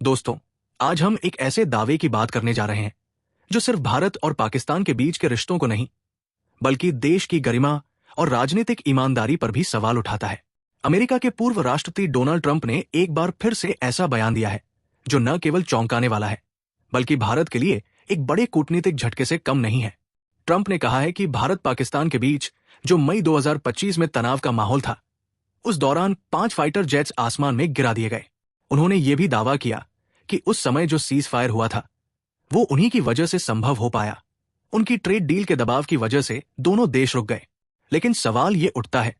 दोस्तों, आज हम एक ऐसे दावे की बात करने जा रहे हैं जो सिर्फ भारत और पाकिस्तान के बीच के रिश्तों को नहीं, बल्कि देश की गरिमा और राजनीतिक ईमानदारी पर भी सवाल उठाता है। अमेरिका के पूर्व राष्ट्रपति डोनाल्ड ट्रंप ने एक बार फिर से ऐसा बयान दिया है जो न केवल चौंकाने वाला है, बल्कि भारत के लिए एक बड़े कूटनीतिक झटके से कम नहीं है। ट्रंप ने कहा है कि भारत पाकिस्तान के बीच जो मई 2025 में तनाव का माहौल था, उस दौरान 5 फाइटर जेट्स आसमान में गिरा दिए गए। उन्होंने ये भी दावा किया कि उस समय जो सीज फायर हुआ था वो उन्हीं की वजह से संभव हो पाया। उनकी ट्रेड डील के दबाव की वजह से दोनों देश रुक गए। लेकिन सवाल ये उठता है,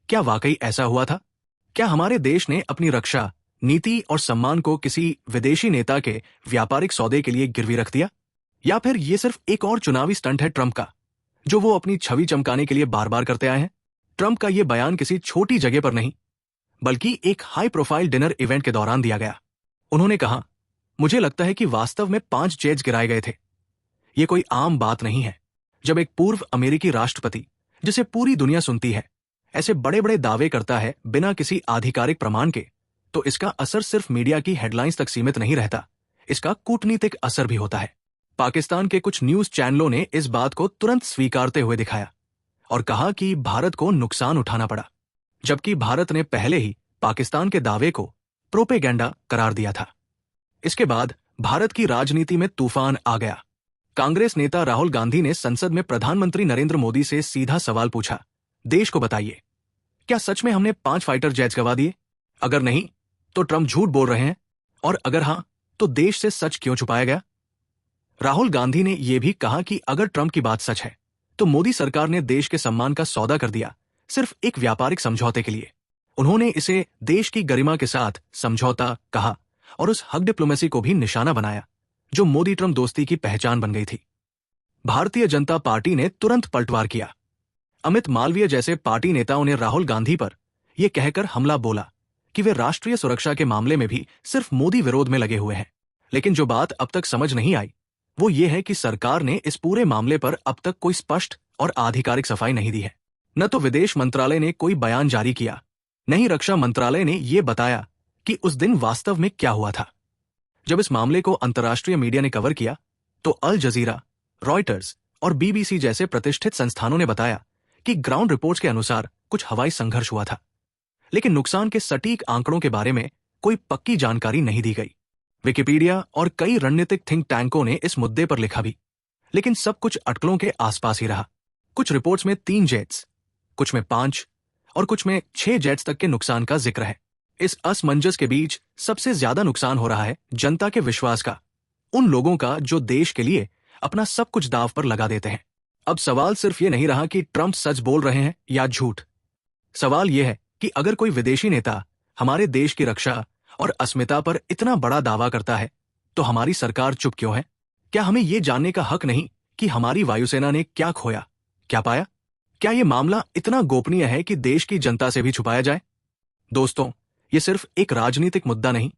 क्या वाकई ऐसा हुआ था? क्या हमारे देश ने अपनी रक्षा नीति और सम्मान को किसी विदेशी नेता के व्यापारिक सौदे के लिए गिरवी रख दिया? या फिर ये सिर्फ एक और चुनावी स्टंट है ट्रंप का, जो वो अपनी छवि चमकाने के लिए बार बार करते आए हैं? ट्रंप का ये बयान किसी छोटी जगह पर नहीं, बल्कि एक हाई प्रोफाइल डिनर इवेंट के दौरान दिया गया। उन्होंने कहा, मुझे लगता है कि वास्तव में 5 जेट्स गिराए गए थे। ये कोई आम बात नहीं है। जब एक पूर्व अमेरिकी राष्ट्रपति, जिसे पूरी दुनिया सुनती है, ऐसे बड़े बड़े दावे करता है बिना किसी आधिकारिक प्रमाण के, तो इसका असर सिर्फ मीडिया की हेडलाइंस तक सीमित नहीं रहता, इसका कूटनीतिक असर भी होता है। पाकिस्तान के कुछ न्यूज चैनलों ने इस बात को तुरंत स्वीकारते हुए दिखाया और कहा कि भारत को नुकसान उठाना पड़ा, जबकि भारत ने पहले ही पाकिस्तान के दावे को प्रोपेगेंडा करार दिया था। इसके बाद भारत की राजनीति में तूफान आ गया। कांग्रेस नेता राहुल गांधी ने संसद में प्रधानमंत्री नरेंद्र मोदी से सीधा सवाल पूछा, देश को बताइए, क्या सच में हमने 5 फाइटर जेट्स गंवा दिए? अगर नहीं तो ट्रंप झूठ बोल रहे हैं, और अगर हां तो देश से सच क्यों छुपाया गया? राहुल गांधी ने यह भी कहा कि अगर ट्रंप की बात सच है तो मोदी सरकार ने देश के सम्मान का सौदा कर दिया, सिर्फ एक व्यापारिक समझौते के लिए। उन्होंने इसे देश की गरिमा के साथ समझौता कहा और उस हक डिप्लोमेसी को भी निशाना बनाया जो मोदी ट्रंप दोस्ती की पहचान बन गई थी। भारतीय जनता पार्टी ने तुरंत पलटवार किया। अमित मालवीय जैसे पार्टी नेताओं ने राहुल गांधी पर यह कहकर हमला बोला कि वे राष्ट्रीय सुरक्षा के मामले में भी सिर्फ मोदी विरोध में लगे हुए हैं। लेकिन जो बात अब तक समझ नहीं आई वो ये है कि सरकार ने इस पूरे मामले पर अब तक कोई स्पष्ट और आधिकारिक सफाई नहीं दी है। न तो विदेश मंत्रालय ने कोई बयान जारी किया, न ही रक्षा मंत्रालय ने यह बताया कि उस दिन वास्तव में क्या हुआ था। जब इस मामले को अंतर्राष्ट्रीय मीडिया ने कवर किया तो अल जजीरा, रॉयटर्स और बीबीसी जैसे प्रतिष्ठित संस्थानों ने बताया कि ग्राउंड रिपोर्ट्स के अनुसार कुछ हवाई संघर्ष हुआ था, लेकिन नुकसान के सटीक आंकड़ों के बारे में कोई पक्की जानकारी नहीं दी गई। विकिपीडिया और कई रणनीतिक थिंक टैंकों ने इस मुद्दे पर लिखा भी, लेकिन सब कुछ अटकलों के आसपास ही रहा। कुछ रिपोर्ट्स में 3 जेट्स, कुछ में 5 और कुछ में 6 जेट्स तक के नुकसान का जिक्र है। इस असमंजस के बीच सबसे ज्यादा नुकसान हो रहा है जनता के विश्वास का, उन लोगों का जो देश के लिए अपना सब कुछ दांव पर लगा देते हैं। अब सवाल सिर्फ ये नहीं रहा कि ट्रंप सच बोल रहे हैं या झूठ। सवाल यह है कि अगर कोई विदेशी नेता हमारे देश की रक्षा और अस्मिता पर इतना बड़ा दावा करता है तो हमारी सरकार चुप क्यों है? क्या हमें यह जानने का हक नहीं कि हमारी वायुसेना ने क्या खोया, क्या पाया? क्या यह मामला इतना गोपनीय है कि देश की जनता से भी छुपाया जाए? दोस्तों, ये सिर्फ एक राजनीतिक मुद्दा नहीं,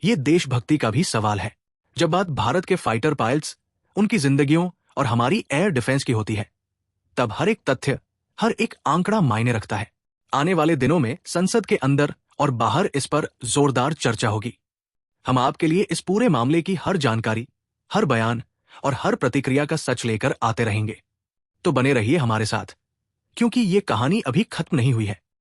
ये देशभक्ति का भी सवाल है। जब बात भारत के फाइटर पायलट्स, उनकी जिंदगियों और हमारी एयर डिफेंस की होती है, तब हर एक तथ्य, हर एक आंकड़ा मायने रखता है। आने वाले दिनों में संसद के अंदर और बाहर इस पर जोरदार चर्चा होगी। हम आपके लिए इस पूरे मामले की हर जानकारी, हर बयान और हर प्रतिक्रिया का सच लेकर आते रहेंगे। तो बने रहिए हमारे साथ, क्योंकि ये कहानी अभी खत्म नहीं हुई है।